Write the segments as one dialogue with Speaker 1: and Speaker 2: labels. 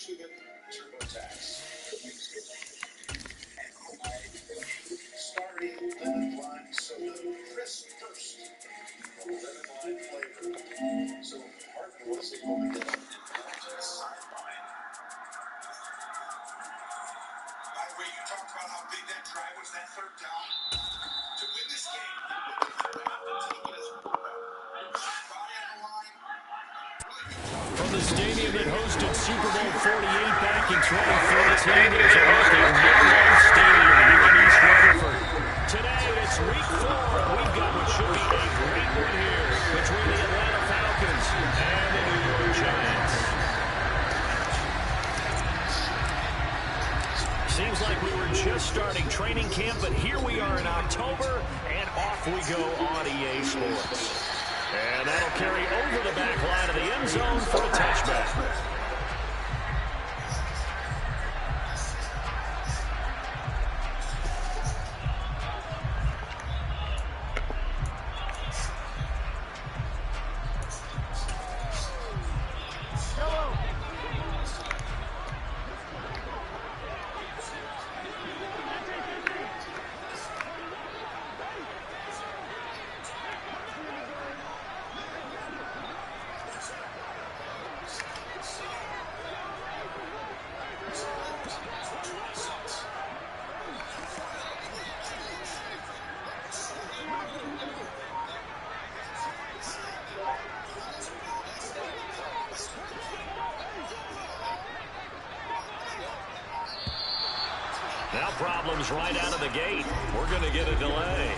Speaker 1: to the TurboTax. Starting lemon lime soda, crisp first, the lemon lime flavor. So Harden was able to get to the sideline. By the way, you talked about how big that drive was, that third down. To win this game,
Speaker 2: from the stadium that hosted Super Bowl 48 back in 2014, there's a look at MetLife Stadium here in East Rutherford. Today, it's week 4, and we've got what should be a great one here between the Atlanta Falcons and the New York Giants. Seems like we were just starting training camp, but here we are in October, and off we go on EA Sports. And that'll carry over the back line of the end zone for a touchback. Now problems right out of the gate. We're going to get a delay.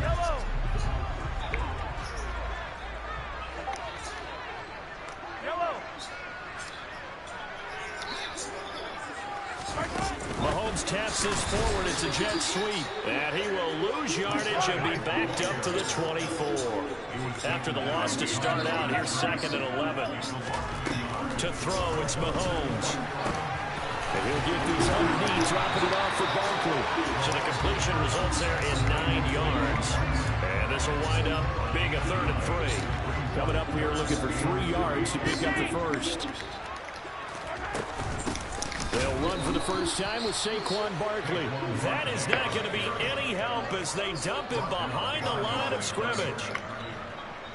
Speaker 2: Yellow. Mahomes taps this forward. It's a jet sweep. And he will lose yardage and be backed up to the 24. After the loss to start out, here's 2nd and 11. To throw, it's Mahomes. And he'll get these underneath, dropping it off for Barkley. So the completion results there in 9 yards. And this will wind up being a 3rd and 3. Coming up here looking for 3 yards to pick up the first. They'll run for the first time with Saquon Barkley. That is not going to be any help as they dump him behind the line of scrimmage.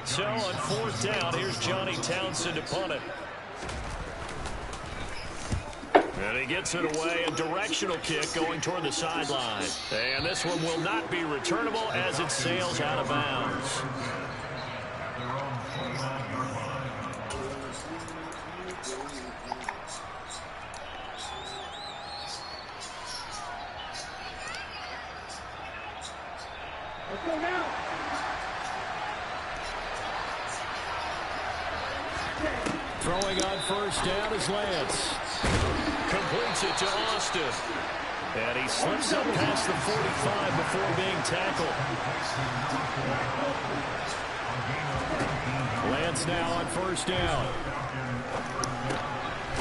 Speaker 2: So on 4th down, here's Johnny Townsend to punt it. And he gets it away, a directional kick going toward the sideline. And this one will not be returnable as it sails out of bounds.
Speaker 3: Let's go now.
Speaker 2: Throwing on 1st down is Lance. Completes it to Austin. And he slips up past the 45 before being tackled. Lance now on 1st down.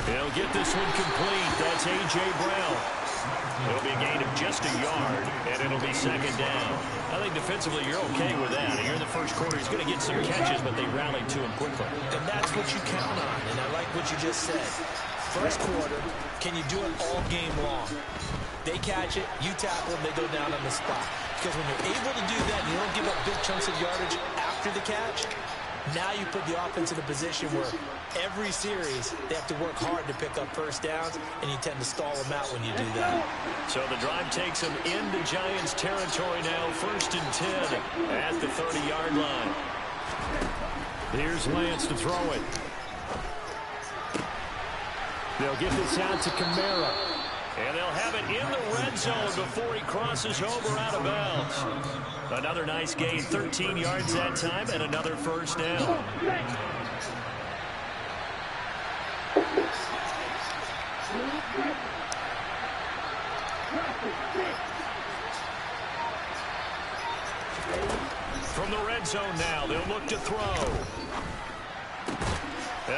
Speaker 2: He'll get this one complete. That's A.J. Brown. It'll be a gain of just a yard, and it'll be 2nd down. I think defensively you're okay with that. Here in the first quarter, he's going to get some catches, but they rallied to him quickly.
Speaker 4: And that's what you count on, and I like what you just said. First quarter, can you do it all game long? They catch it, you tackle them, they go down on the spot. Because when you're able to do that, and you don't give up big chunks of yardage after the catch, now you put the offense in a position where every series they have to work hard to pick up 1st downs, and you tend to stall them out when you do that.
Speaker 2: So the drive takes them into Giants territory now, 1st and 10 at the 30-yard line. Here's Lance to throw it. They'll get this out to Kamara. And they'll have it in the red zone before he crosses over out of bounds. Another nice gain, 13 yards that time, and another 1st down. From the red zone now, they'll look to throw.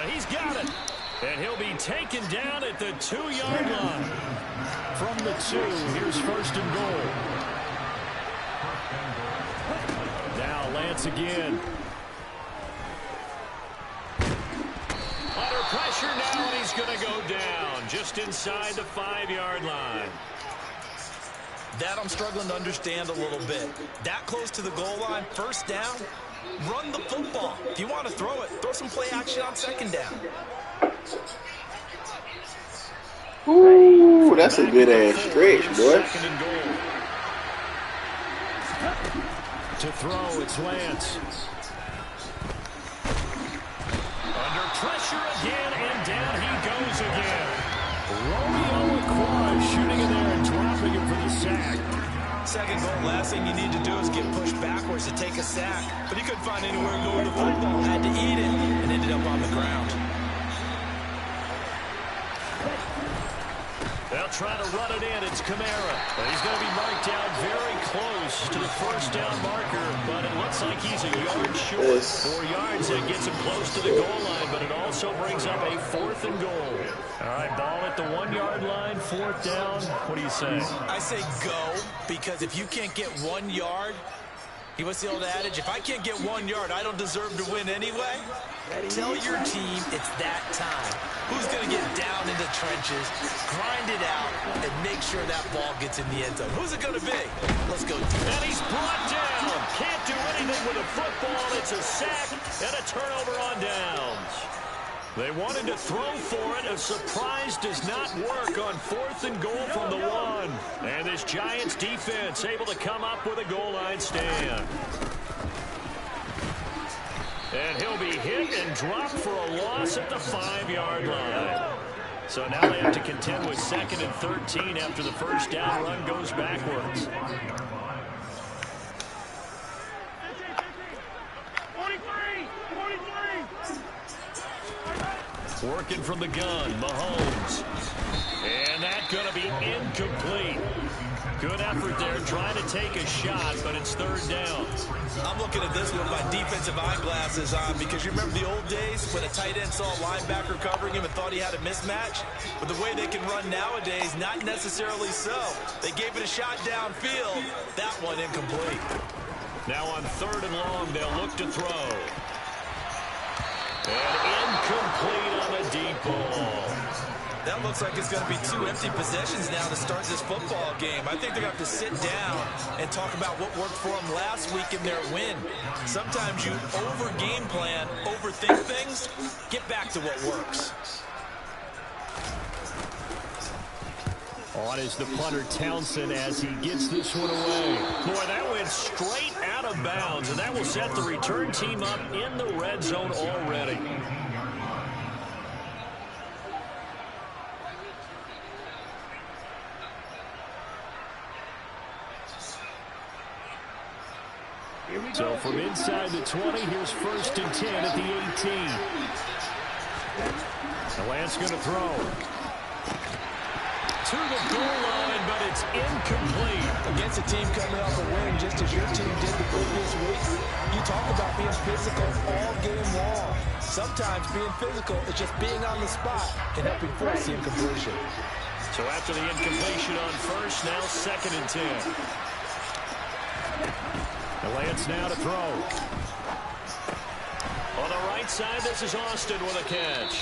Speaker 2: He's got it. And he'll be taken down at the 2-yard line. From the 2, here's 1st and goal. Now once again. Under pressure now, and he's going to go down just inside the 5-yard line.
Speaker 4: That I'm struggling to understand a little bit. That close to the goal line, first down, run the football. If you want to throw it, throw some play action on second down.
Speaker 5: Ooh, that's a good-ass stretch, boy.
Speaker 2: Second and goal. To throw, it's Lance. Under pressure again, and down he goes again. Romeo Aquara shooting in there and dropping him for the sack.
Speaker 4: Second goal, last thing you need to do is get pushed backwards to take a sack. But he couldn't find anywhere to go with the football. Had to eat it and ended up on the ground.
Speaker 2: They'll try to run it in. It's Kamara. He's going to be marked down very close to the first down marker, but it looks like he's a yard short. 4 yards, that gets him close to the goal line, but it also brings up a 4th and goal. All right, ball at the 1-yard line, 4th down. What do you say?
Speaker 4: I say go, because if you can't get 1 yard, what's the old adage? If I can't get 1 yard, I don't deserve to win anyway. Tell your team it's that time. Who's going to get down in the trenches, grind it out, and make sure that ball gets in the end zone? Who's it going to be? Let's go.
Speaker 2: And he's brought down. Can't do anything with a football. It's a sack and a turnover on downs. They wanted to throw for it. A surprise does not work on 4th and goal from the 1. And this Giants defense able to come up with a goal line stand. And he'll be hit and dropped for a loss at the 5-yard line. So now they have to contend with 2nd and 13 after the first down run goes backwards. 43. Working from the gun, Mahomes. And that's going to be incomplete. Good effort there, trying to take a shot, but it's 3rd down.
Speaker 4: I'm looking at this with my defensive eyeglasses on, because you remember the old days when a tight end saw a linebacker covering him and thought he had a mismatch? But the way they can run nowadays, not necessarily so. They gave it a shot downfield. That one incomplete.
Speaker 2: Now on 3rd and long, they'll look to throw. And incomplete on a deep ball.
Speaker 4: That looks like it's going to be 2 empty possessions now to start this football game. I think they're going to have to sit down and talk about what worked for them last week in their win. Sometimes you over-game plan, overthink things, get back to what works.
Speaker 2: On is the punter, Townsend, as he gets this one away. Boy, that went straight out of bounds, and that will set the return team up in the red zone already. So from inside the 20, here's 1st and 10 at the 18. The Lance going to throw. To the goal line, but it's incomplete.
Speaker 4: Against a team coming off a win, just as your team did the previous week, you talk about being physical all game long. Sometimes being physical is just being on the spot and helping force the incompletion.
Speaker 2: So after the incompletion on 1st, now 2nd and 10. The Lance now to throw. On the right side, this is Austin with a catch.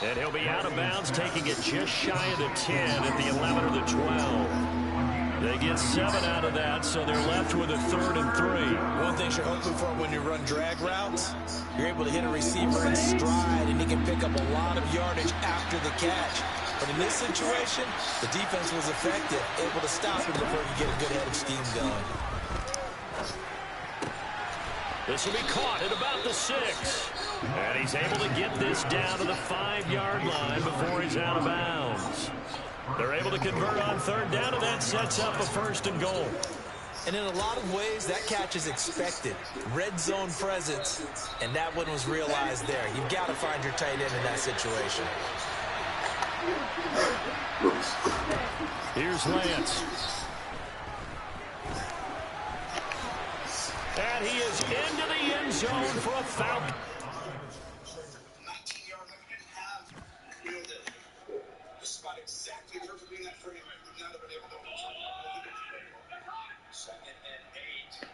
Speaker 2: And he'll be out of bounds, taking it just shy of the 10 at the 11 or the 12. They get 7 out of that, so they're left with a 3rd and 3.
Speaker 4: One thing you're hoping for when you run drag routes, you're able to hit a receiver in stride, and he can pick up a lot of yardage after the catch. But in this situation, the defense was effective, able to stop him before he get a good head of steam going.
Speaker 2: This will be caught at about the 6. And he's able to get this down to the 5-yard line before he's out of bounds. They're able to convert on 3rd down, and that sets up a 1st and goal.
Speaker 4: And in a lot of ways, that catch is expected. Red zone presence, and that one was realized there. You've got to find your tight end in that situation.
Speaker 2: Here's Lance. And he is into the end zone for a foul.
Speaker 1: 19-yard limit and have wielded. Just about exactly perfectly in that frame. Would not have been able to hold it. 2nd and 8.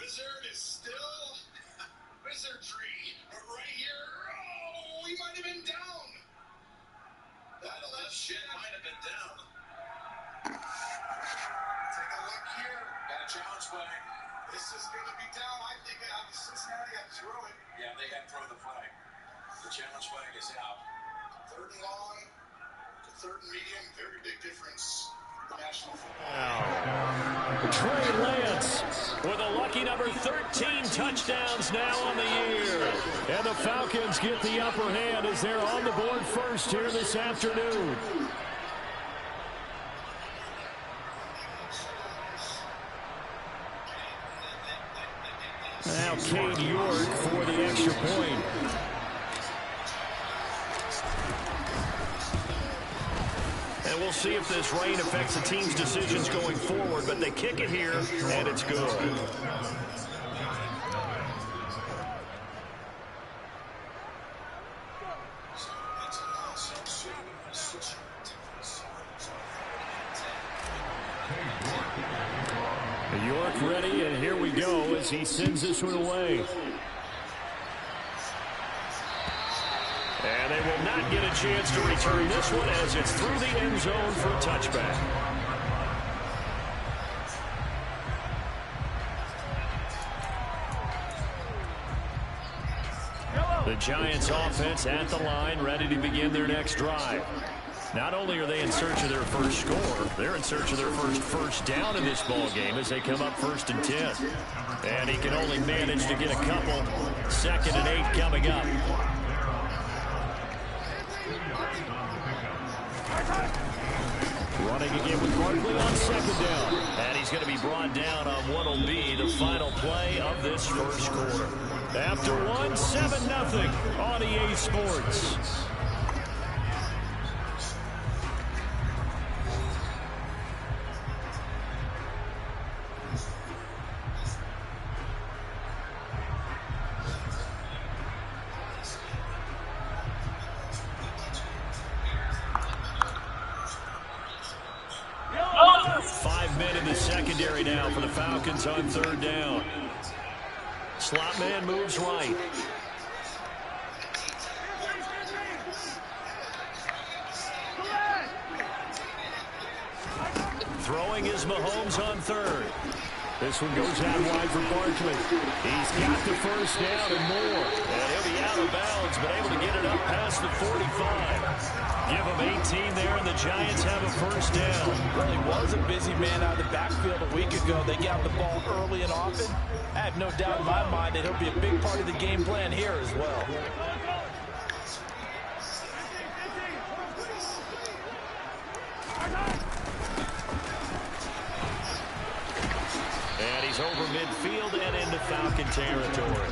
Speaker 1: wizard is still wizardry. But right here, oh, we might have been down. That left shin might have been down. Take a look here. Got a challenge flag. This is going to be down. I think Cincinnati had to throw it. Yeah, they had to throw the flag. The challenge flag is out. Third and long to third and medium. Very big difference. National football.
Speaker 2: Trey Lance with a lucky number 13 touchdowns now on the year. And the Falcons get the upper hand as they're on the board first here this afternoon. Now Cade York for the extra point. And we'll see if this rain affects the team's decisions going forward, but they kick it here, and it's good. York ready, and here we go as he sends this one away. And they will not get a chance to return this one as it's through the end zone for a touchback. The Giants offense at the line, ready to begin their next drive. Not only are they in search of their first score, they're in search of their first down in this ball game as they come up 1st and 10. And he can only manage to get a couple. 2nd and 8 coming up. Running again with Barkley on 2nd down. And he's going to be brought down on what will be the final play of this first quarter. After one, 7-0 on EA Sports. Secondary now for the Falcons on 3rd down. Slot man moves right. Throwing is Mahomes on 3rd. This one goes out wide for Barkley. He's got the first down and more. And he'll be out of bounds, but able to get it up past the 45. Give him 18 there, and the Giants have a first down.
Speaker 4: Well, he was a busy man out of the backfield a week ago. They got the ball early and often. I have no doubt in my mind that he'll be a big part of the game plan here as well.
Speaker 2: And he's over midfield and into Falcon territory.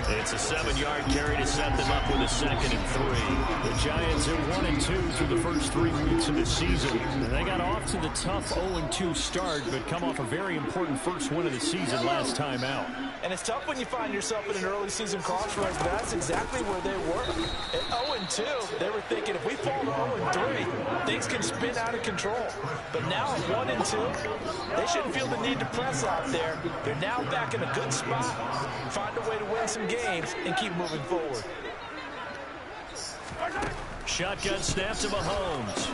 Speaker 2: It's a 7-yard carry to set them up with a 2nd and 3. The Giants are 1-2 through the first 3 weeks of the season. And they got off to the tough 0-2 start, but come off a very important first win of the season last time out.
Speaker 4: And it's tough when you find yourself in an early season crossroads, but that's exactly where they were. At 0-2, they were thinking if we fall to 0-3, things can spin out of control. But now at 1-2, they shouldn't feel the need to press out there. They're now back in a good spot. Find a way to win some games and keep moving forward.
Speaker 2: Shotgun snap to Mahomes.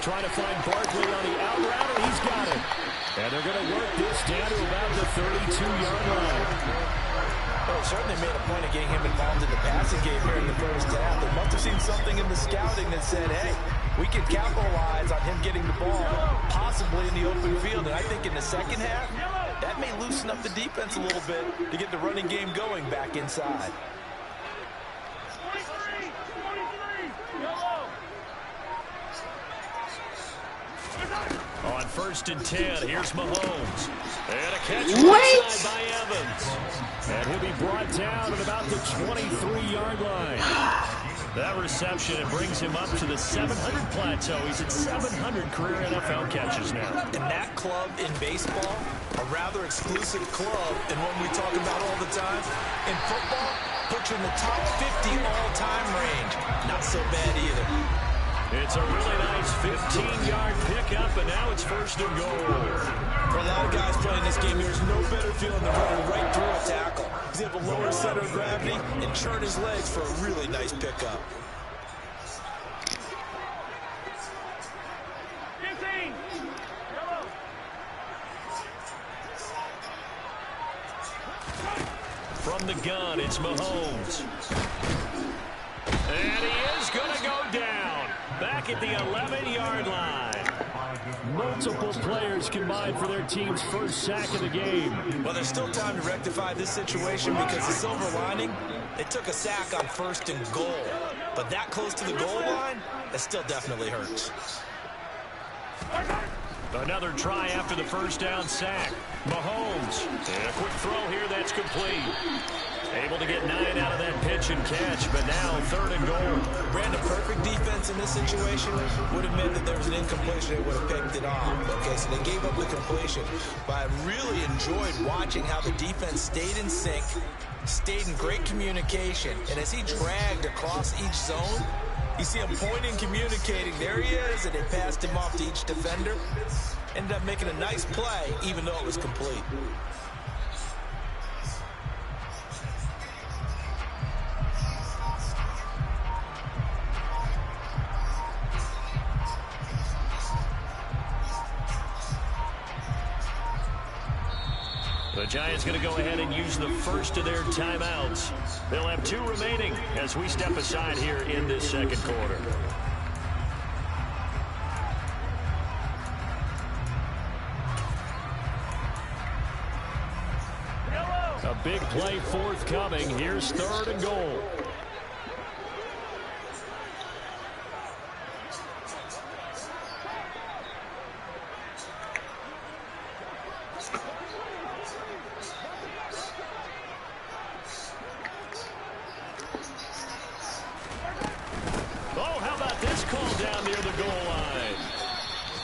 Speaker 2: Trying to find Barkley on the out route, and he's got it. And they're going to work this down to about the 32-yard line.
Speaker 4: Well, certainly made a point of getting him involved in the passing game here in the first half. They must have seen something in the scouting that said, hey, we can capitalize on him getting the ball possibly in the open field. And I think in the second half, that may loosen up the defense a little bit to get the running game going back inside.
Speaker 2: On 1st and 10, here's Mahomes. And a catch inside by Evans. And he'll be brought down at about the 23-yard line. That reception, it brings him up to the 700 plateau. He's at 700 career NFL catches now.
Speaker 4: And that club in baseball, a rather exclusive club, and one we talk about all the time. In football, puts you in the top 50 all-time range. Not so bad either.
Speaker 2: It's a really nice 15-yard pickup, and now it's 1st and goal.
Speaker 4: For a lot of guys playing this game, there's no better feeling than running right through a tackle. He's able to lower his center of gravity and turn his legs for a really nice pickup.
Speaker 2: From the gun, it's Mahomes. And he is going to go down. Back at the 11-yard line. Multiple players combined for their team's first sack of the game.
Speaker 4: Well, there's still time to rectify this situation because the silver lining, they took a sack on 1st and goal. But that close to the goal line, that still definitely hurts.
Speaker 2: Another try after the 1st down sack. Mahomes. And a quick throw here that's complete. Able to get 9 out of that pitch and catch, but now 3rd and goal.
Speaker 4: Brandon, perfect defense in this situation would have meant that there was an incompletion. They would have picked it off. Okay, so they gave up the completion. But I really enjoyed watching how the defense stayed in sync, stayed in great communication, and as he dragged across each zone, you see him pointing, communicating. There he is, and they passed him off to each defender. Ended up making a nice play, even though it was complete.
Speaker 2: The Giants going to go ahead and use the first of their timeouts. They'll have 2 remaining as we step aside here in this 2nd quarter. A big play forthcoming. Here's 3rd and goal.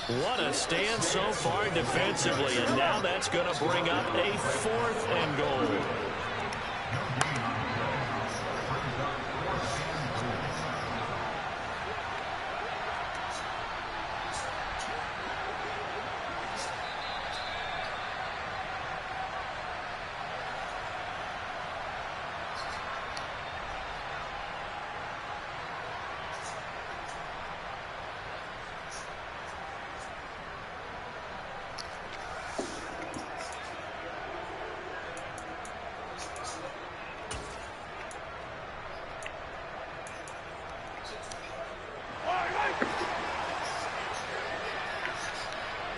Speaker 2: What a stand so far defensively, and now that's going to bring up a 4th and goal.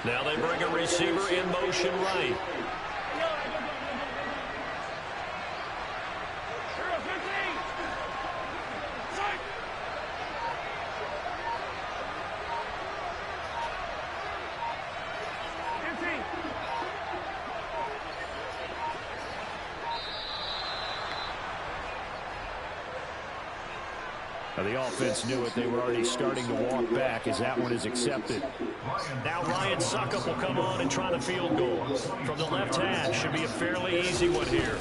Speaker 2: Now they bring a receiver in motion right. The offense knew it. They were already starting to walk back as that one is accepted. Now Ryan Suckup will come on and try the field goal. From the left hash, should be a fairly easy one here.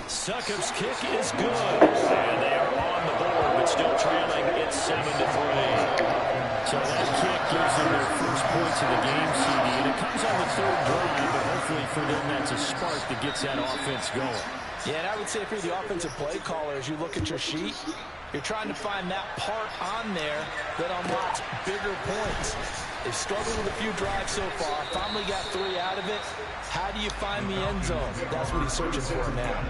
Speaker 2: Succup's kick is good. And they are on the board, but still trailing. It's 7-3. So that kick gives them their first points of the game, CD. And it comes on the 3rd drive, but hopefully for them that's a spark that gets that offense going.
Speaker 4: Yeah, and I would say if you're the offensive play caller, as you look at your sheet, you're trying to find that part on there that unlocks bigger points. They've struggled with a few drives so far, finally got 3 out of it. How do you find the end zone? That's what he's searching for now.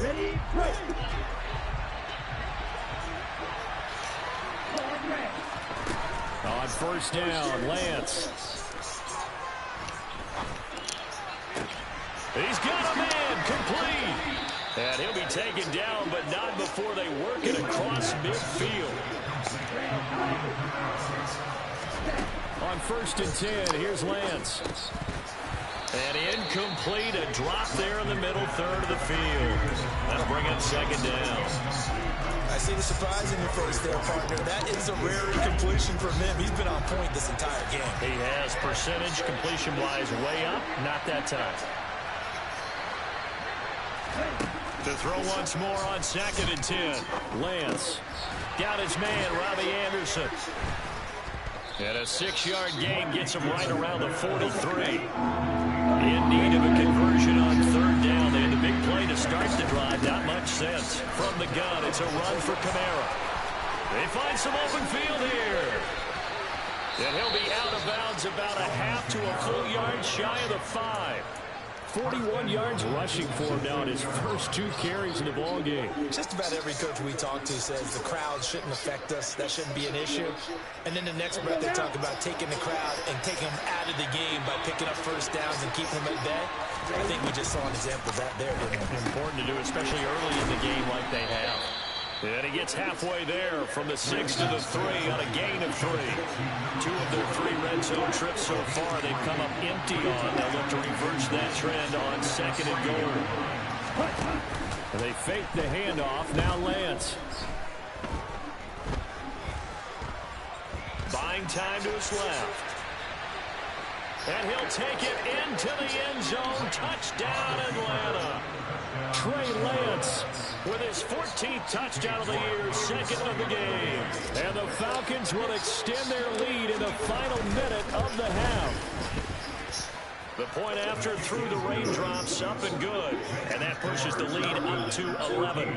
Speaker 3: Ready, break.
Speaker 2: On 1st down, Lance. He's got a man, complete. And he'll be taken down, but not before they work it across midfield. On 1st and 10, here's Lance. And incomplete, a drop there in the middle 3rd of the field. That'll bring up 2nd down.
Speaker 4: I see the surprise in your face there, partner. That is a rare incompletion from him. He's been on point this entire game.
Speaker 2: He has percentage completion-wise way up. Not that time. To throw once more on 2nd and 10. Lance. Got his man, Robbie Anderson. And a 6-yard gain gets him right around the 43. In need of a conversion on 3rd down. They had the big play to start the drive. Not much sense. From the gun, it's a run for Kamara. They find some open field here. And he'll be out of bounds about a half to a full yard shy of the 5. 41 yards rushing for him now in his first 2 carries in the ball game.
Speaker 4: Just about every coach we talk to says the crowd shouldn't affect us. That shouldn't be an issue. And then the next breath they talk about taking the crowd and taking them out of the game by picking up first downs and keeping them at bay. I think we just saw an example of that there, didn't we?
Speaker 2: Important to do, especially early in the game like they have. And he gets halfway there from the 6 to the 3 on a gain of 3. 2 of their 3 red zone trips so far they've come up empty on. They'll look to reverse that trend on 2nd and goal. And they fake the handoff. Now Lance. Buying time to his left. And he'll take it into the end zone. Touchdown, Atlanta. Trey Lance with his 14th touchdown of the year, 2nd of the game. And the Falcons will extend their lead in the final minute of the half. The point after through the raindrops, up and good. And that pushes the lead up to 11.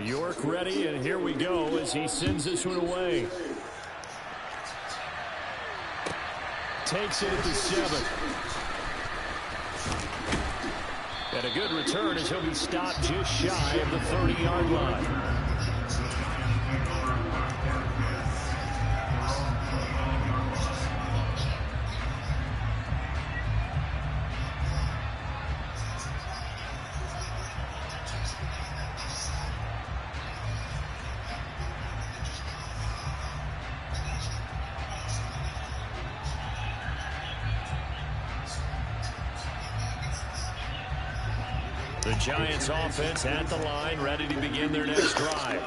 Speaker 2: York ready, and here we go as he sends this one away. Takes it at the 7. And a good return as he'll be stopped just shy of the 30-yard line. The Giants offense at the line, ready to begin their next drive.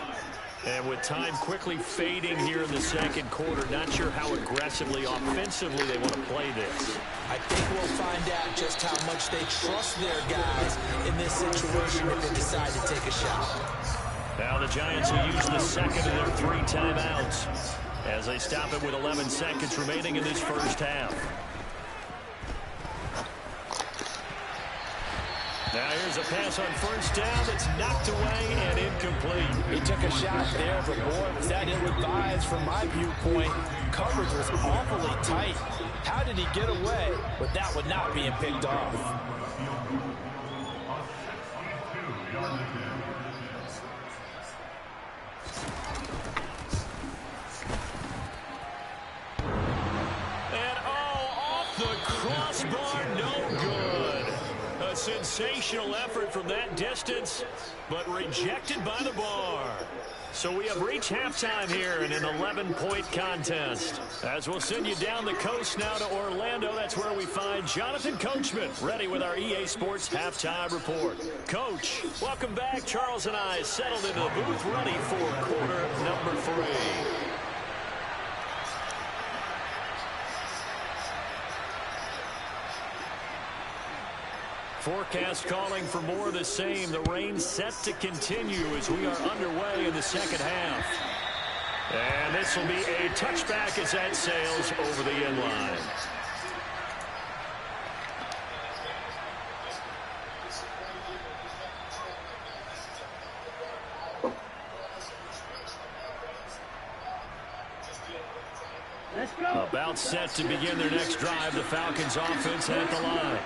Speaker 2: And with time quickly fading here in the 2nd quarter, not sure how aggressively, offensively they want to play this.
Speaker 4: I think we'll find out just how much they trust their guys in this situation if they decide to take a shot.
Speaker 2: Now the Giants will use the 2nd of their 3 timeouts as they stop it with 11 seconds remaining in this first half. Now here's a pass on 1st down that's knocked away and incomplete.
Speaker 4: He took a shot there, but boy, was that ill-advised from my viewpoint. Coverage was awfully tight. How did he get away with that one not being picked off?
Speaker 2: And off the crossbar, no good. A sensational effort from that distance, but rejected by the bar. So we have reached halftime here in an 11-point contest. As we'll send you down the coast now to Orlando, that's where we find Jonathan Coachman, ready with our EA Sports Halftime Report. Coach, welcome back. Charles and I settled into the booth, ready for quarter number 3. Forecast calling for more of the same. The rain set to continue as we are underway in the 2nd half. And this will be a touchback as that sails over the end line.
Speaker 3: Let's go.
Speaker 2: About set to begin their next drive. The Falcons offense at the line.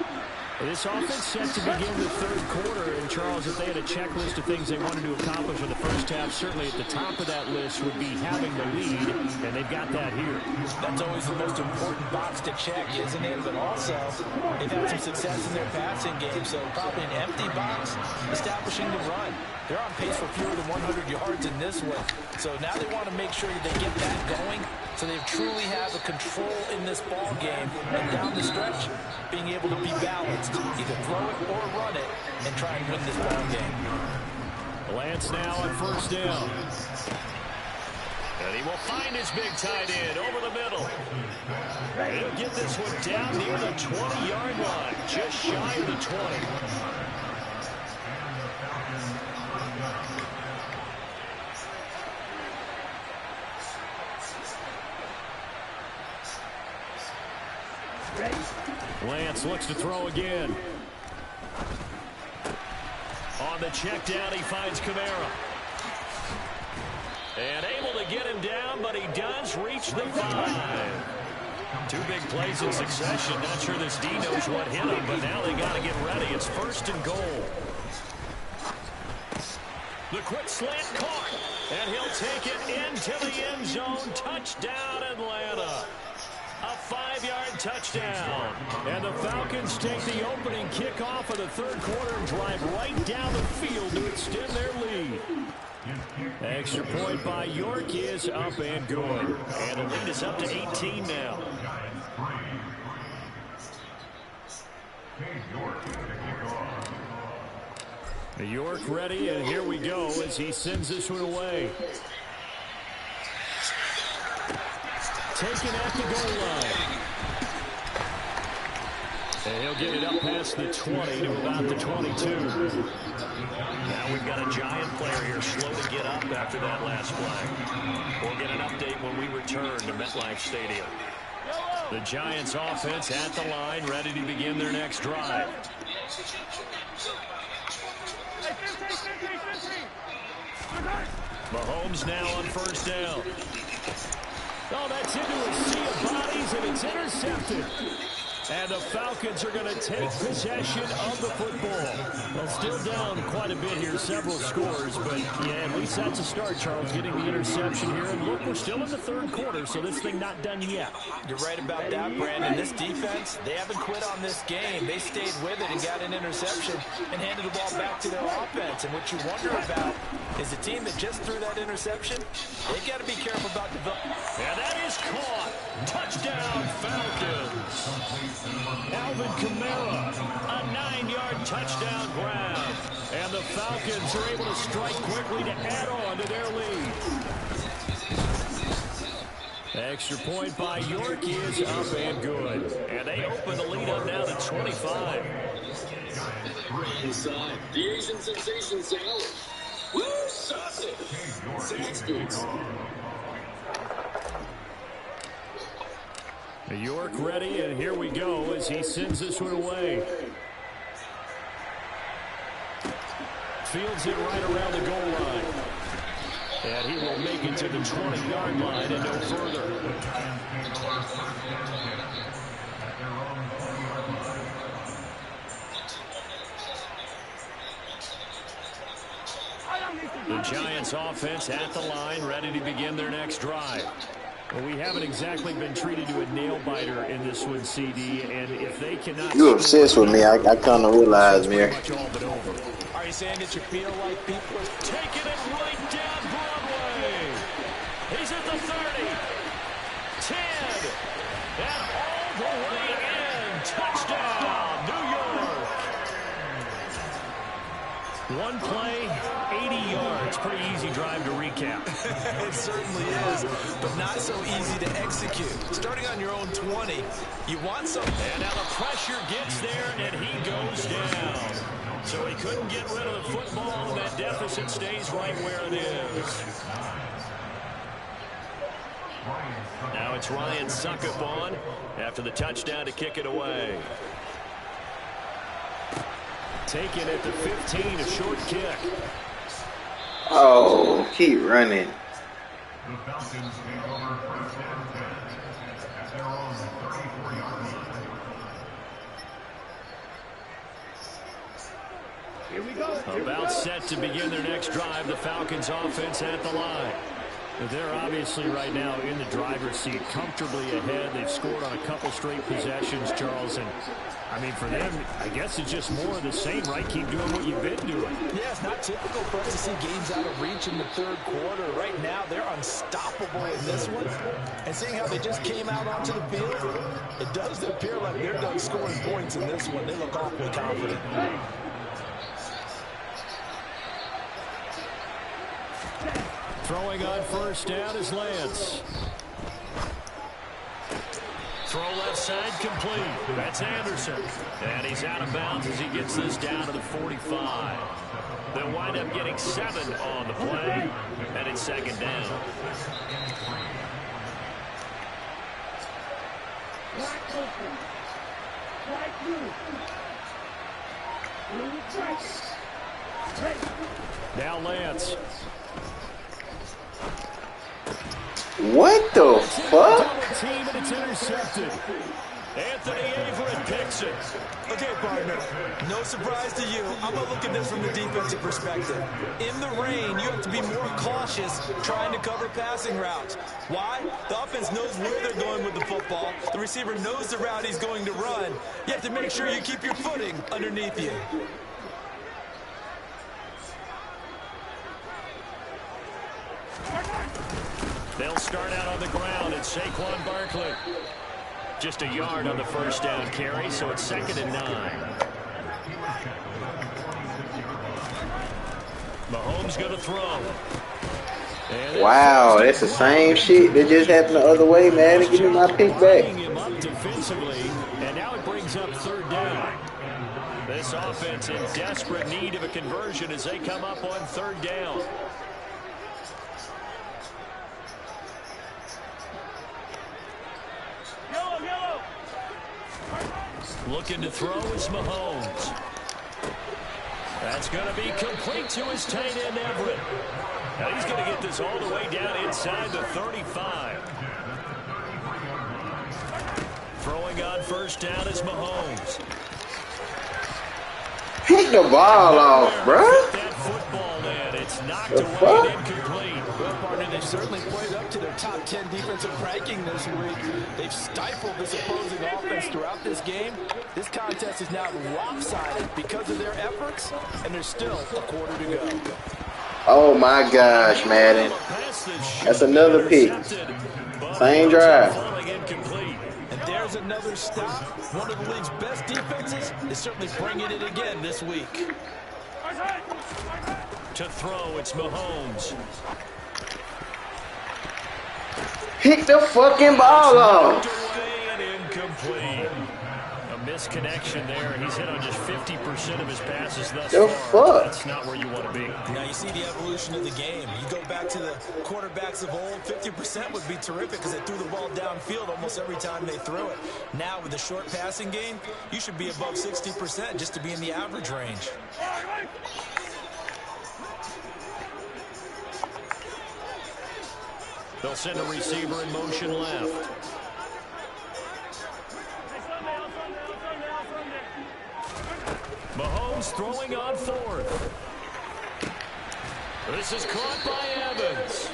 Speaker 2: This offense set to begin the 3rd quarter. And, Charles, if they had a checklist of things they wanted to accomplish in the first half, certainly at the top of that list would be having the lead, and they've got that here.
Speaker 4: That's always the most important box to check, isn't it? But also, they've had some success in their passing game, so probably an empty box, establishing the run. They're on pace for fewer than 100 yards in this one. So now they want to make sure that they get that going so they truly have a control in this ball game. And down the stretch, being able to be balanced, either throw it or run it, and try and win this ball game.
Speaker 2: Lance now on first down. And he will find his big tight end over the middle. And he'll get this one down near the 20-yard line, just shy of the 20. Lance looks to throw again. On the check down, he finds Kamara. And able to get him down, but he does reach the 5. 2 big plays in succession. Not sure this D knows what hit him, but now they got to get ready. It's first and goal. The quick slant caught, and he'll take it into the end zone. Touchdown, Atlanta. A 5-yard touchdown. And the Falcons take the opening kickoff of the third quarter and drive right down the field to extend their lead. Extra point by York is up and good. And the lead is up to 18 now. York ready, and here we go as he sends this one away. Taken at the goal line. And he'll get it up past the 20 to about the 22. Now we've got a Giant player here slow to get up after that last play. We'll get an update when we return to MetLife Stadium. The Giants offense at the line, ready to begin their next drive. Mahomes now on first down. Oh, that's into a sea of bodies, and it's intercepted. And the Falcons are going to take possession of the football. Well, still down quite a bit here, several scores. But, yeah, at least that's a start, Charles, getting the interception here. And look, we're still in the third quarter, so this thing not done yet.
Speaker 4: You're right about that, Brandon. This defense, they haven't quit on this game. They stayed with it and got an interception and handed the ball back to their offense. And what you wonder about is the team that just threw that interception, they've got to be careful about the...
Speaker 2: And that is caught. Touchdown, Falcons. Alvin Kamara, a 9-yard touchdown grab. And the Falcons are able to strike quickly to add on to their lead. Extra point by York is up and good. And they open the lead up now to 25.
Speaker 6: Inside, the Asian sensation salad. Woo, sausage. Sounds good.
Speaker 2: York ready, and here we go as he sends this one away. Fields it right around the goal line. And he will make it to the 20-yard line and no further. The Giants offense at the line, ready to begin their next drive. Well, we haven't exactly been treated to a nail-biter in this one, CD, and if they cannot...
Speaker 5: You obsessed with me, I kind of realize, Mir.
Speaker 4: Are you saying that you feel like people are
Speaker 2: taking it right down Broadway? He's at the 30, 10, and all the way in. Touchdown, New York. One play, 80 yards. Pretty easy drive to recap.
Speaker 4: It certainly is, but not so easy to execute. Starting on your own 20, you want something.
Speaker 2: And now the pressure gets there, and he goes down. So he couldn't get rid of the football, and that deficit stays right where it is. Now it's Ryan Suckup on after the touchdown to kick it away. Taken at the 15, a short kick.
Speaker 5: Oh, keep running.
Speaker 1: The Falcons take over first and 10 at their own 34-yard line.
Speaker 3: Here we go.
Speaker 2: About set to begin their next drive. The Falcons offense at the line. They're obviously right now in the driver's seat, comfortably ahead. They've scored on a couple straight possessions, Charles, and I mean, for them, I guess it's just more of the same, right? Keep doing what you've been doing.
Speaker 4: Yeah, it's not typical for us to see games out of reach in the third quarter. Right now, they're unstoppable in this one. And seeing how they just came out onto the field, it does appear like they're done scoring points in this one. They look awfully confident.
Speaker 2: Throwing on first down is Lance. Throw left side complete. That's Anderson. And he's out of bounds as he gets this down to the 45. They'll wind up getting 7 on the play. And it's second down. Now Lance.
Speaker 5: What the fuck?
Speaker 2: Team and it's intercepted. Anthony Averett picks it.
Speaker 4: Okay, partner, no surprise to you. I'm going to look at this from the defensive perspective. In the rain, you have to be more cautious trying to cover passing routes. Why? The offense knows where they're going with the football. The receiver knows the route he's going to run. You have to make sure you keep your footing underneath you.
Speaker 2: They'll start out on the ground. It's Saquon Barkley. Just a yard on the first down carry, so it's 2nd and 9. Mahomes going to throw.
Speaker 5: Wow, that's the same shit that just happened the other way, man. Give me my pick back.
Speaker 2: Him up defensively, and now it brings up 3rd down. This offense in desperate need of a conversion as they come up on 3rd down. Looking to throw is Mahomes. That's going to be complete to his tight end, Everett. Now he's going to get this all the way down inside the 35. Throwing on first down is Mahomes.
Speaker 5: Pick the ball off, bro.
Speaker 2: That football in. It's knocked away and incomplete.
Speaker 4: Well, partner, they've certainly played up to their top 10 defensive ranking this week. They've stifled this opposing offense throughout this game. This contest is now lopsided because of their efforts, and there's still a quarter to go.
Speaker 5: Oh my gosh, Madden. That's another pick. Same drive.
Speaker 4: And there's another stop. One of the league's best defenses is certainly bringing it again this week.
Speaker 2: To throw, it's Mahomes.
Speaker 5: Pick the fucking ball off.
Speaker 2: Away and incomplete. A misconnection there. He's hit on just 50% of his passes thus
Speaker 5: The
Speaker 2: far.
Speaker 5: fuck?
Speaker 2: That's not where you want to be.
Speaker 4: Now you see the evolution of the game. You go back to the quarterbacks of old, 50% would be terrific because they threw the ball downfield almost every time they threw it. Now with the short passing game, you should be above 60% just to be in the average range.
Speaker 2: They'll send a receiver in motion left. Mahomes throwing on 4th. This is caught by Evans.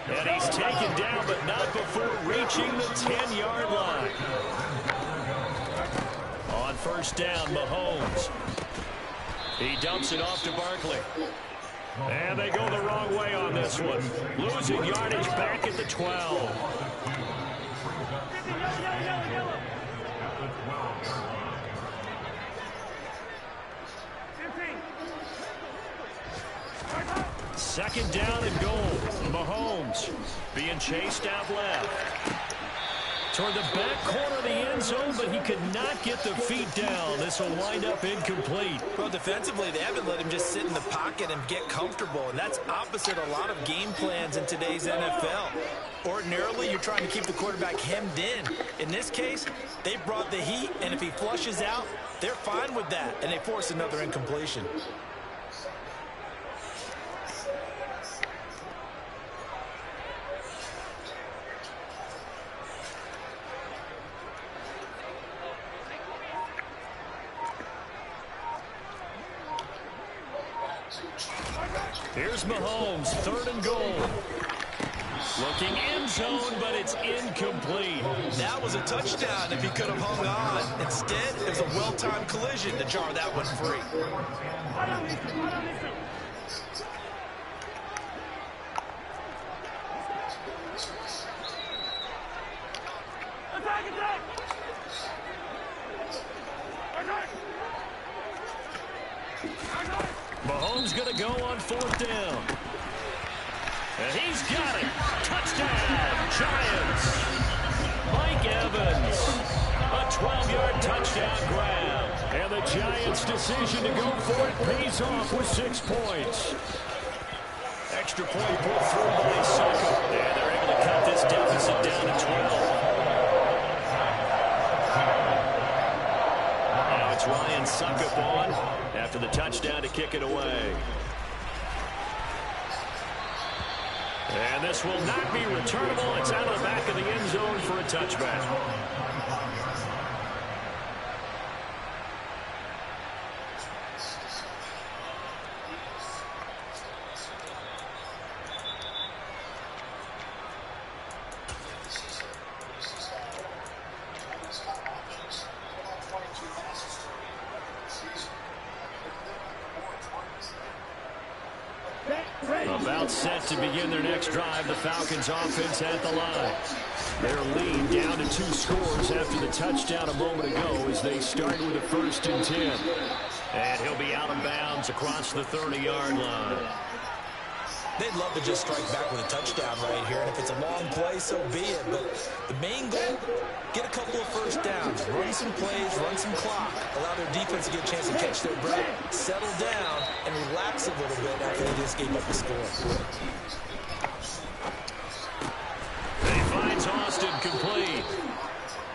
Speaker 2: And he's taken down, but not before reaching the 10-yard line. On first down, Mahomes. He dumps it off to Barkley. And they go the wrong way on this one. Losing yardage back at the 12. Second down and goal. Mahomes being chased out left. Toward the back corner of the end zone, but he could not get the feet down. This will wind up incomplete.
Speaker 4: Well, defensively, they haven't let him just sit in the pocket and get comfortable, and that's opposite a lot of game plans in today's NFL. Ordinarily, you're trying to keep the quarterback hemmed in. In this case, they brought the heat, and if he flushes out, they're fine with that, and they force another incompletion.
Speaker 2: Here's Mahomes, 3rd and goal. Looking end zone, but it's incomplete.
Speaker 4: That was a touchdown if he could have hung on. Instead, it was a well-timed collision to jar that one free.
Speaker 2: Mahomes going to go on 4th down. And he's got it. Touchdown, Giants. Mike Evans. A 12-yard touchdown grab. And the Giants' decision to go for it pays off with 6 points. Extra point put through by Sucker. And they're able to cut this deficit down to 12. Now it's Ryan Suckup on after the touchdown to kick it away. And this will not be returnable. It's out of the back of the end zone for a touchback. About set to begin their next drive, the Falcons offense at the line. Their lead down to 2 scores after the touchdown a moment ago as they start with a 1st and 10. And he'll be out of bounds across the 30-yard line.
Speaker 4: They'd love to just strike back with a touchdown right here, and if it's a long play, so be it. But the main goal, get a couple of 1st downs, run some plays, run some clock, allow their defense to get a chance to catch their breath, settle down, and relax a little bit after they just gave up the score.
Speaker 2: He finds Austin complete.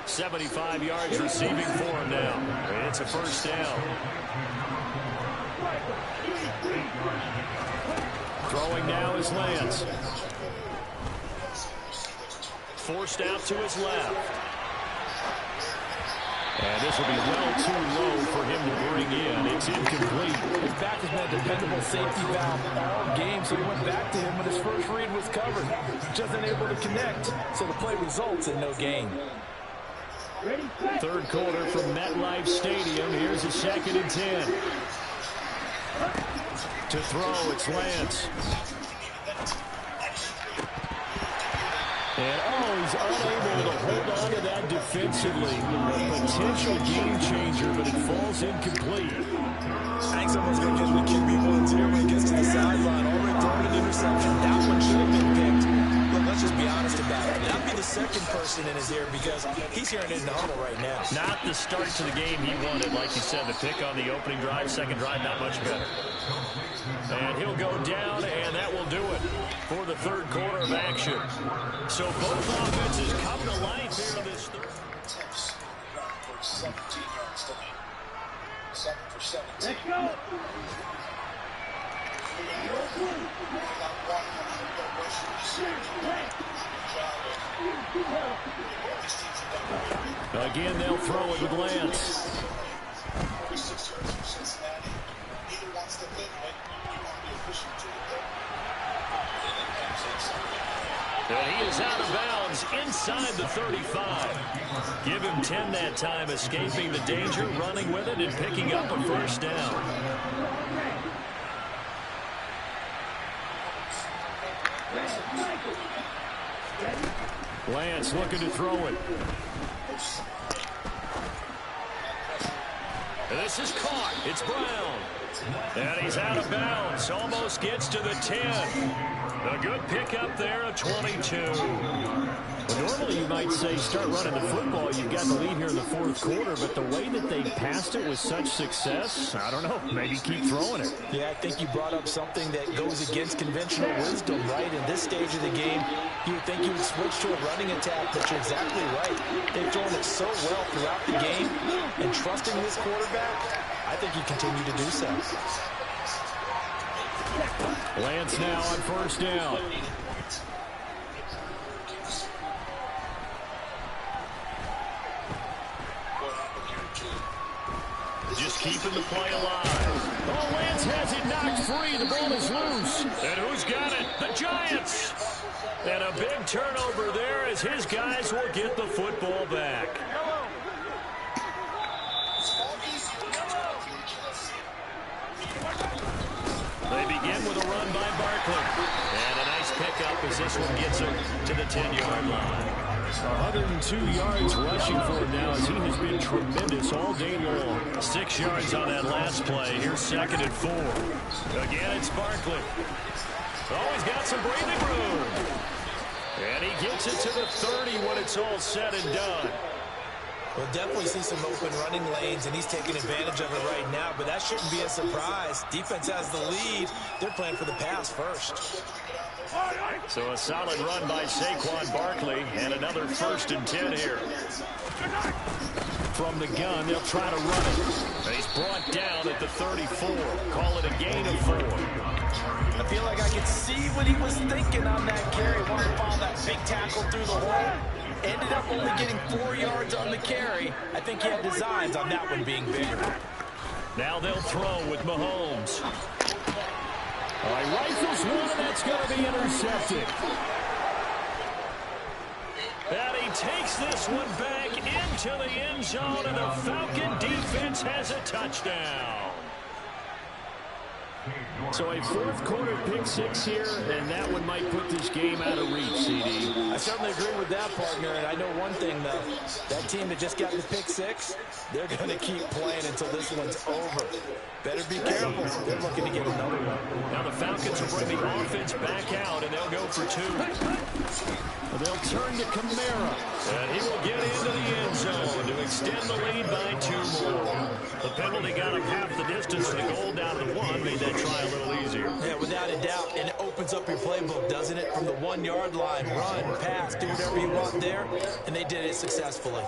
Speaker 2: 75 yards receiving for him now. And it's a 1st down. Throwing now is Lance. Forced out to his left. And this will be well too low for him to bring in. It's incomplete.
Speaker 7: His back has been a dependable safety valve all game, so he went back to him when his first read was covered. Just unable to connect, so the play results in no gain.
Speaker 2: 3rd quarter from MetLife Stadium. Here's a 2nd and 10. To throw, it's Lance. And, he's unable to hold on to that defensively. A potential game changer, but it falls incomplete.
Speaker 7: I think someone's going to get the QB volunteer when he gets to the sideline. Already throwing an interception. That one should have been picked. Look, let's just be honest about it. That'd be the 2nd person in his ear because he's hearing it in the huddle right now.
Speaker 2: Not the start to the game he wanted. Like you said, the pick on the opening drive, 2nd drive, not much better. And he'll go down, and that will do it for the 3rd quarter of action. So both offenses come to life here in this 3rd.
Speaker 1: 17 yards to me. 7 for 17.
Speaker 3: Let's go.
Speaker 2: Again, they'll throw it with Lance.
Speaker 1: 46 yards for Cincinnati. Neither wants to win, but you want to be efficient to it.
Speaker 2: And he is out of bounds inside the 35. Give him 10 that time, escaping the danger, running with it, and picking up a 1st down. Lance looking to throw it. And this is caught. It's Brown. And he's out of bounds. Almost gets to the 10. A good pickup there of 22. Well, normally you might say start running the football. You've got the lead here in the 4th quarter, but the way that they passed it with such success, I don't know, maybe keep throwing it.
Speaker 4: Yeah, I think you brought up something that goes against conventional wisdom, right? In this stage of the game, you would think you would switch to a running attack, but you're exactly right. They've thrown it so well throughout the game, and trusting this quarterback, I think you continue to do so.
Speaker 2: Lance now on 1st down. Just keeping the play alive. Oh, Lance has it knocked free. The ball is loose. And who's got it? The Giants. And a big turnover there as his guys will get the football back. They begin with a run by Barkley. And a nice pickup as this one gets him to the 10-yard line.
Speaker 3: 102 yards rushing for him now as he has been tremendous all day long.
Speaker 2: 6 yards on that last play. Here's 2nd and 4. Again, it's Barkley. Oh, he's got some breathing room. And he gets it to the 30 when it's all said and done.
Speaker 4: We'll definitely see some open running lanes, and he's taking advantage of it right now, but that shouldn't be a surprise. Defense has the lead. They're playing for the pass first.
Speaker 2: So a solid run by Saquon Barkley, and another 1st and 10 here.
Speaker 3: From the gun, they'll try to run it.
Speaker 2: And he's brought down at the 34. Call it a gain of 4.
Speaker 4: I feel like I could see what he was thinking on that carry. Wanted to follow that big tackle through the hole. Ended up only getting 4 yards on the carry. I think he had designs on that one being bigger.
Speaker 2: Now they'll throw with Mahomes.
Speaker 3: All right, rifles one, and that's going to be intercepted.
Speaker 2: And he takes this one back into the end zone, and the Falcon defense has a touchdown.
Speaker 3: So a 4th quarter pick 6 here, and that one might put this game out of reach, CD.
Speaker 4: I certainly agree with that, partner, and I know one thing, though. That team that just got the pick 6, they're going to keep playing until this one's over. Better be careful. They're looking to get another one.
Speaker 2: Now the Falcons will bring the offense back out, and they'll go for 2.
Speaker 3: They'll turn to Kamara.
Speaker 2: And he will get into the end zone to extend the lead by 2 more. The penalty got him half the distance to the goal down to the 1, made that try a little easier.
Speaker 4: Yeah, without a doubt, and it opens up your playbook, doesn't it? From the 1-yard line, run, pass, do whatever you want there, and they did it successfully.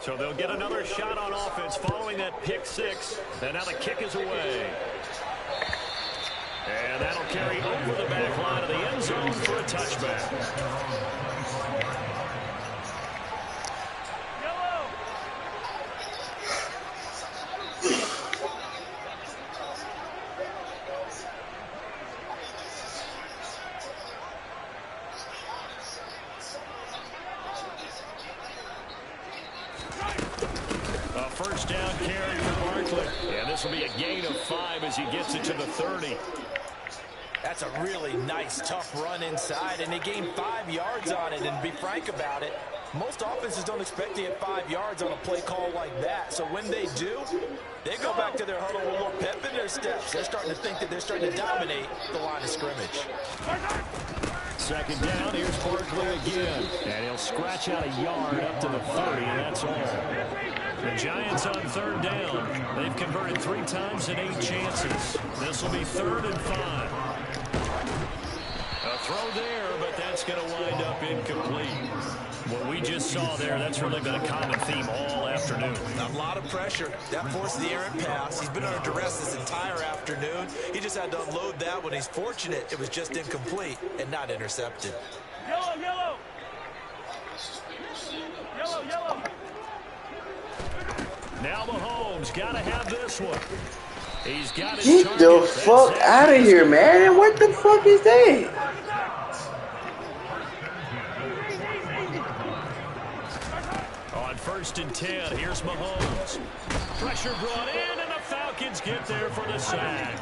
Speaker 2: So they'll get another shot on offense following that pick 6, and now the kick is away. And that'll carry over the back line of the end zone for a touchback. First down carry for Barkley. And this will be a gain of 5 as he gets it to the 30.
Speaker 4: That's a really nice, tough run inside, and they gained 5 yards on it. And to be frank about it, most offenses don't expect to get 5 yards on a play call like that. So when they do, they go back to their huddle with a little pep in their steps. They're starting to think that they're starting to dominate the line of scrimmage.
Speaker 2: 2nd down, here's Barkley again. And he'll scratch out a yard up to the 30, and that's all. The Giants on 3rd down. They've converted 3 times in 8 chances. This will be 3rd and 5. A throw there, but that's going to wind up incomplete. What we just saw there, that's really been a common theme all afternoon.
Speaker 4: A lot of pressure. That forced the errant pass. He's been under duress this entire afternoon. He just had to unload that one. He's fortunate it was just incomplete and not intercepted.
Speaker 3: Yellow, yellow. Yellow, yellow.
Speaker 2: Now Mahomes got to have this one. He's got his
Speaker 5: Get
Speaker 2: target.
Speaker 5: the fuck out of here, man. What the fuck is that?
Speaker 2: On 1st and 10, here's Mahomes. Pressure brought in, and the Falcons get there for the sack.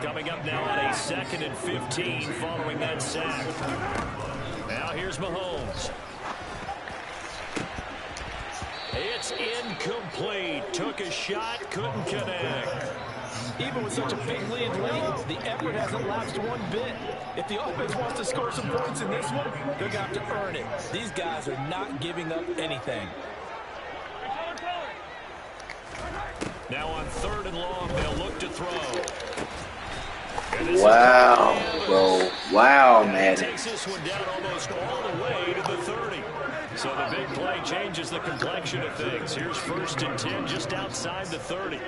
Speaker 2: Coming up now on a 2nd and 15 following that sack. Now here's Mahomes. It's incomplete. Took a shot, couldn't connect.
Speaker 3: Even with such a big lead late, the effort hasn't lapsed one bit. If the offense wants to score some points in this one, they're going to have to earn it. These guys are not giving up anything.
Speaker 2: Now on 3rd and long, they'll look to throw.
Speaker 5: Wow, bro. Wow, man.
Speaker 2: Takes this one down almost all the way to the 30. So the big play changes the complexion of things. Here's 1st and 10 just outside the 30.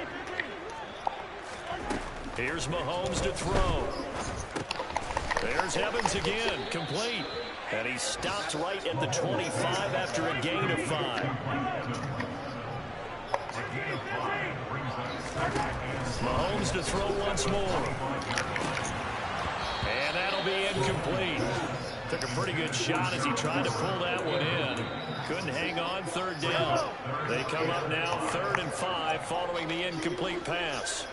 Speaker 2: Here's Mahomes to throw. There's Evans again, complete. And he stops right at the 25 after a gain of 5. Mahomes to throw once more. And that'll be incomplete. Took a pretty good shot as he tried to pull that one in. Couldn't hang on third down. They come up now 3rd and 5 following the incomplete pass.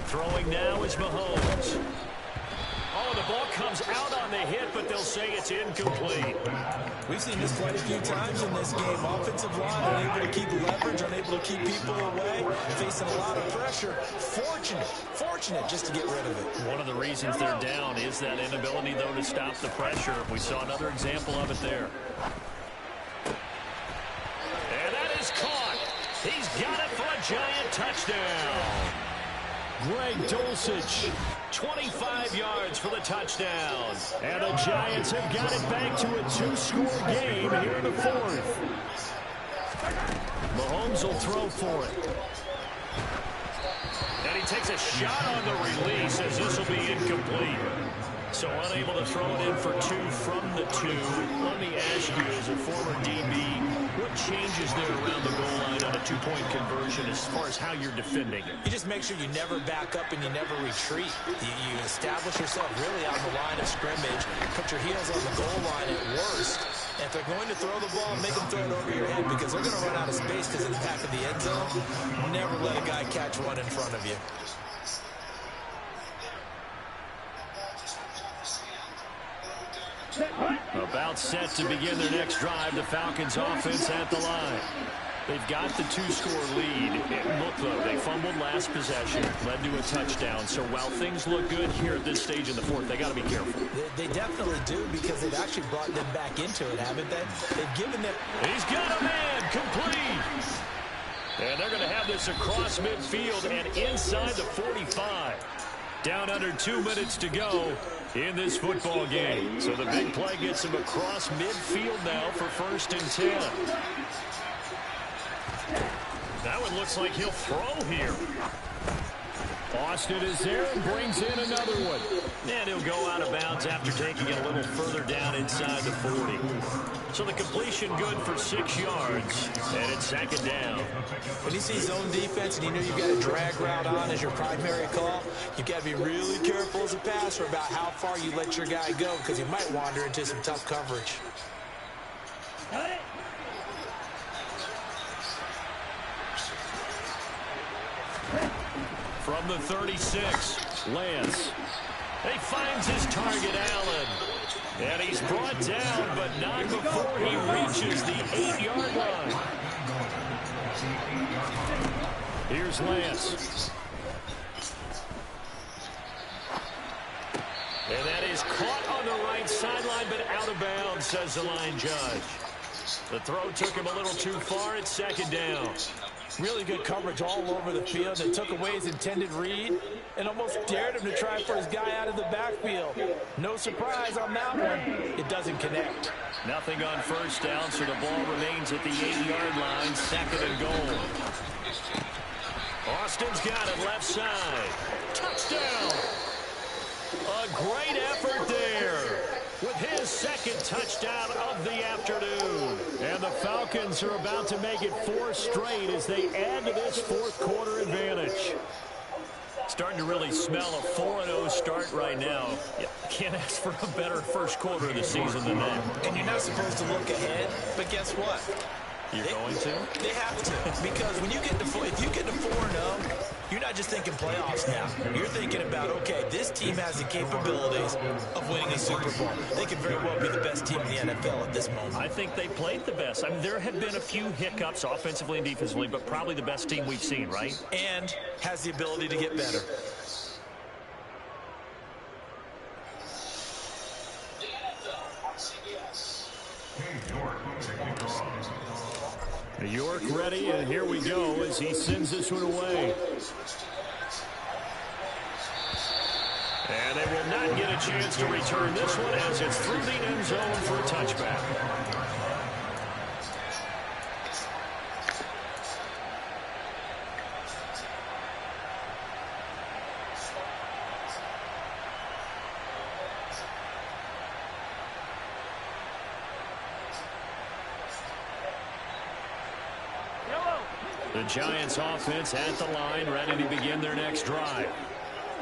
Speaker 2: Throwing now is Mahomes. Oh, the ball comes out on the hit, but they'll say it's incomplete.
Speaker 7: We've seen this quite a few times in this game. Offensive line unable to keep leverage, unable to keep people away, facing a lot of pressure. Fortunate just to get rid of it.
Speaker 2: One of the reasons they're down is that inability, though, to stop the pressure. We saw another example of it there. And that is caught. He's got it for a Giant touchdown. Greg Dulcich, 25 yards for the touchdown. And the Giants have got it back to a 2-score game here in the 4th. Mahomes will throw for it. And he takes a shot on the release as this will be incomplete. So unable to throw it in for 2 from the 2. Let me ask you, as a former DB, what changes there around the goal line on a 2-point conversion as far as how you're defending it?
Speaker 4: You just make sure you never back up and you never retreat. You establish yourself really on the line of scrimmage, put your heels on the goal line at worst. And if they're going to throw the ball, make them throw it over your head because they're going to run out of space because of the back of the end zone. Never let a guy catch one in front of you.
Speaker 2: About set to begin their next drive. The Falcons offense at the line. They've got the 2-score lead. Look, though, they fumbled last possession, led to a touchdown. So while things look good here at this stage in the 4th, they got to be careful.
Speaker 4: They definitely do because they've actually brought them back into it, haven't they? They've given them...
Speaker 2: He's got a man complete. And they're going to have this across midfield and inside the 45. Down under 2 minutes to go in this football game. So the big play gets him across midfield now for 1st and 10. That one looks like he'll throw here. Austin is there and brings in another one. And he'll go out of bounds after taking it a little further down inside the 40. So the completion good for 6 yards, and it's 2nd down.
Speaker 4: When you see zone defense and you know you've got a drag route on as your primary call, you've got to be really careful as a passer about how far you let your guy go because you might wander into some tough coverage.
Speaker 2: From the 36, Lance. He finds his target, Allen. And he's brought down, but not before he reaches the 8-yard line. Here's Lance. And that is caught on the right sideline, but out of bounds, says the line judge. The throw took him a little too far. It's 2nd down.
Speaker 3: Really good coverage all over the field. They took away his intended read and almost dared him to try for his guy out of the backfield. No surprise on that one. It doesn't connect.
Speaker 2: Nothing on 1st down, so the ball remains at the 8-yard line, 2nd and goal. Austin's got it left side. Touchdown! A great effort there with his 2nd touchdown of the afternoon. And the Falcons are about to make it 4 straight as they add to this 4th quarter advantage. Starting to really smell a 4-0 start right now. You can't ask for a better 1st quarter of the season than that.
Speaker 4: And you're not supposed to look ahead, but guess what?
Speaker 2: You're going to?
Speaker 4: They have to, because when you get to if you get to 4-0, you're not just thinking playoffs now. You're thinking about, okay, this team has the capabilities of winning a Super Bowl. They could very well be the best team in the NFL at this moment.
Speaker 2: I think they played the best. I mean, there have been a few hiccups offensively and defensively, but probably the best team we've seen, right?
Speaker 4: And has the ability to get better.
Speaker 2: York ready, and here we go as he sends this one away. And they will not get a chance to return this one as it's through the end zone for a touchback. The Giants offense at the line, ready to begin their next drive.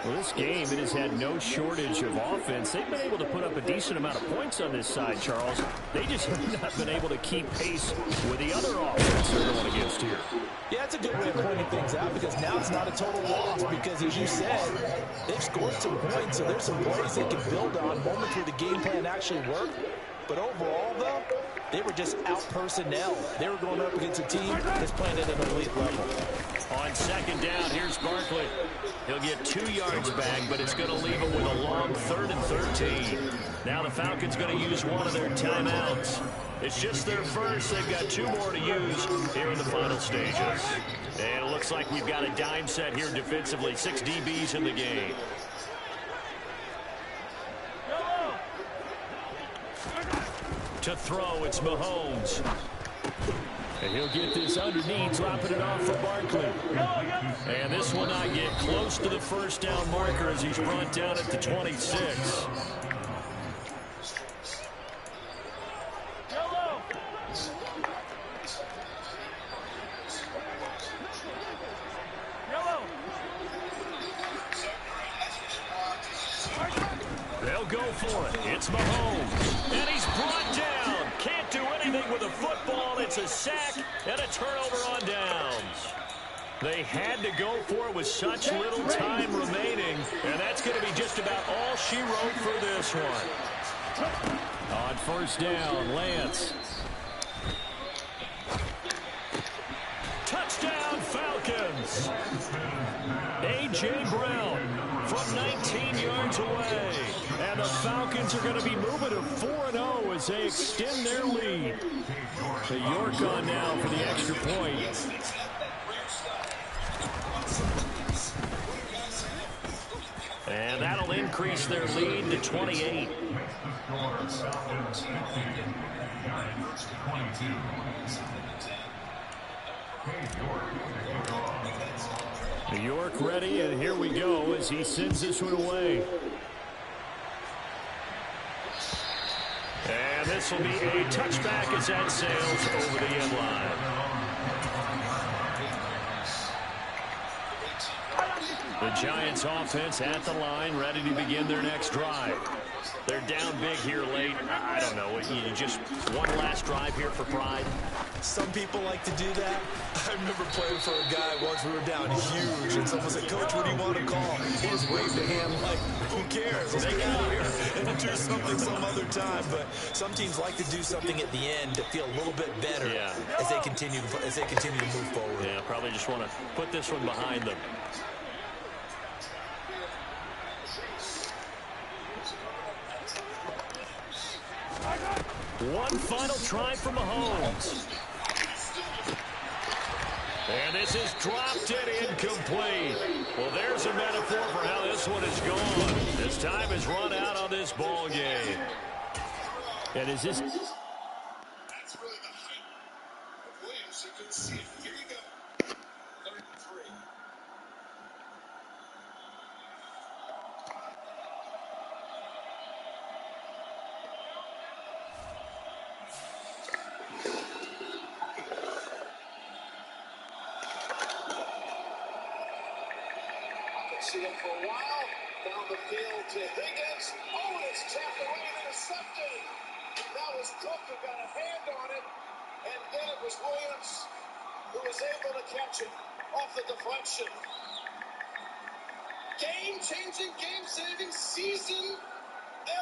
Speaker 2: Well, this game, it has had no shortage of offense. They've been able to put up a decent amount of points on this side, Charles. They just have not been able to keep pace with the other offense they're going against here.
Speaker 3: Yeah, it's a good way of pointing things out because now it's not a total loss because, as you said, they've scored some points, so there's some plays they can build on, moments where the game plan actually worked. But overall, though, they were just out-personnel. They were going up against a team that's playing at an elite level.
Speaker 2: On second down, here's Barkley. He'll get 2 yards back, but it's going to leave him with a long 3rd and 13. Now the Falcons going to use one of their timeouts. It's just their first. They've got 2 more to use here in the final stages. And it looks like we've got a dime set here defensively. 6 DBs in the game. To throw, it's Mahomes. And he'll get this underneath, dropping it off for Barkley. And this will not get close to the first down marker as he's brought down at the 26. They'll go for it. It's Mahomes. And he's brought down. Can't do anything with a football. It's a sack and a turnover on downs. They had to go for it with such little time remaining. And that's going to be just about all she wrote for this one. On first down, Lance. Touchdown, Falcons. A.J. Brown from 19 yards away. And the Falcons are going to be moving to 4-0 as they extend their lead. The York on now for the extra point. And that'll increase their lead to 28. New York ready, and here we go as he sends this one away. And this will be a touchback as that sails over the end line. The Giants offense at the line, ready to begin their next drive. They're down big here late. I don't know. You just one last drive here for pride.
Speaker 7: Some people like to do that. I remember playing for a guy once. We were down huge, and someone said, "Coach, what do you want to call?" He just waved a hand like, "Who cares? Let's get out of here and do something some other time." But some teams like to do something at the end to feel a little bit better as they continue to move forward.
Speaker 2: Yeah, probably just want to put this one behind them. One final try for Mahomes. And this is dropped and incomplete. Well, there's a metaphor for how this one is gone. This time is run out on this ball game. And is this...
Speaker 1: That's really the height of Williams. You couldn't see it. Here you go. 33. See him for a while. Down the field to Higgins. Oh, and it's tapped away and intercepted. That was Cook who got a hand on it. And then it was Williams who was able to catch it off the deflection. Game-changing, game-saving season.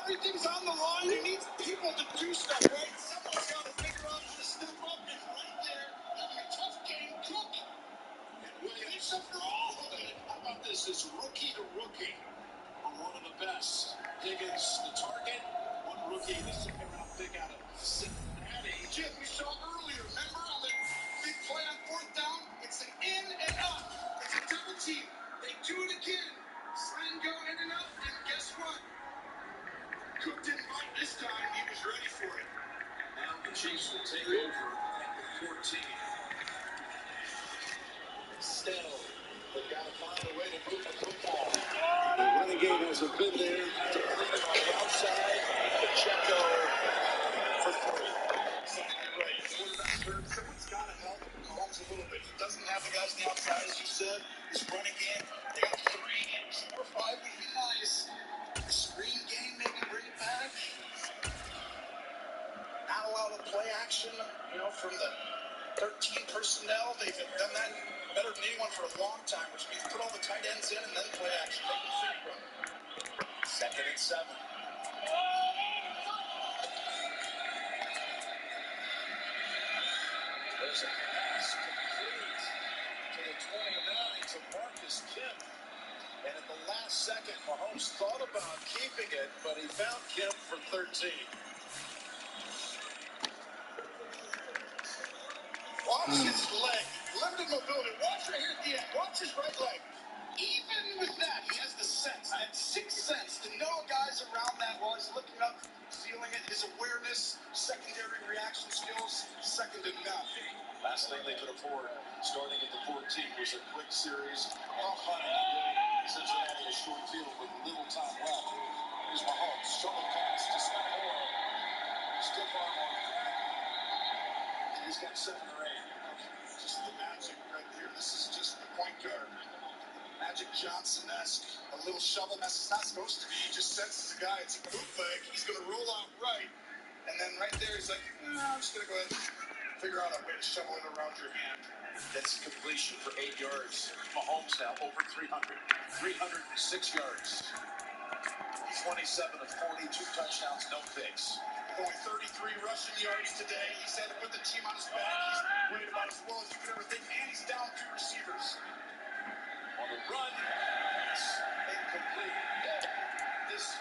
Speaker 1: Everything's on the line. He needs people to do stuff, right? Someone's got to figure out how to step up. And right there, having a tough game, Cook. And Williams for all of it. How about this? It's rookie to rookie from one of the best. Higgins, the target. One rookie, the second-round pick out of Cincinnati. Jim, we saw earlier, remember on the big play on fourth down? It's an in and up. It's a double team. They do it again. Slam go in and up, and guess what? Cook didn't bite this time. He was ready for it. Now the Chiefs will take over at the 14. Still, they've got to find a way to move the football. The Renegade hasn't been there. To clean it on the outside. Pacheco for 3. Right. Quarterback's hurt. Someone's got to help Mahomes a little bit. He doesn't have the guys on the outside, as you said. This running game, they got 3, 4, 5 personnel. They've done that better than anyone for a long time, which means put all the tight ends in and then play action. Make the city run. 2nd and 7. There's a pass complete to the 29 to Marcus Kemp. And at the last second, Mahomes thought about keeping it, but he found Kemp for 13. Watch his leg. Limited mobility. Watch right here at the end. Watch his right leg. Even with that, he has the sense, that sixth sense, to know a guy's around that while he's looking up, feeling it. His awareness, secondary reaction skills, second to none. Last thing they could afford, starting at the 14, was a quick series of hunting, giving Cincinnati a short field with little time left. Here's Mahomes, shoulder pass to Scott Moore. Stiff arm on the ground. And he's got 7 or 8. Just the magic right here. This is just the point guard. Magic Johnson-esque, a little shovel. That's not supposed to be. He just senses the guy. It's a bootleg. He's going to roll out right. And then right there, he's like, I'm just going to go ahead and figure out a way to shovel it around your hand. That's completion for 8 yards. Mahomes now over 300. 306 yards. 27 of 42 touchdowns, no picks. Only 33 rushing yards today. He's had to put the team on his back. He's worried about as well as you could ever think. And he's down 2 receivers. On the run, it's incomplete. This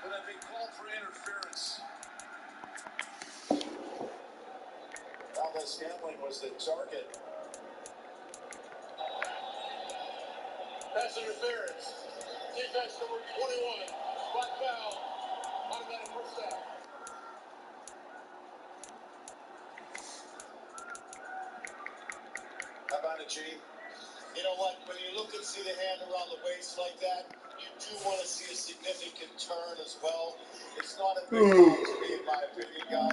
Speaker 1: would have been called for interference. Valdez-Scantling was the target. Pass interference. Defense number 21. Black foul. Automatic first down. How about it, G? You know what? When you look and see the hand around the waist like that, you do want to see a significant turn as well. It's not a big call to me, in my opinion, guys.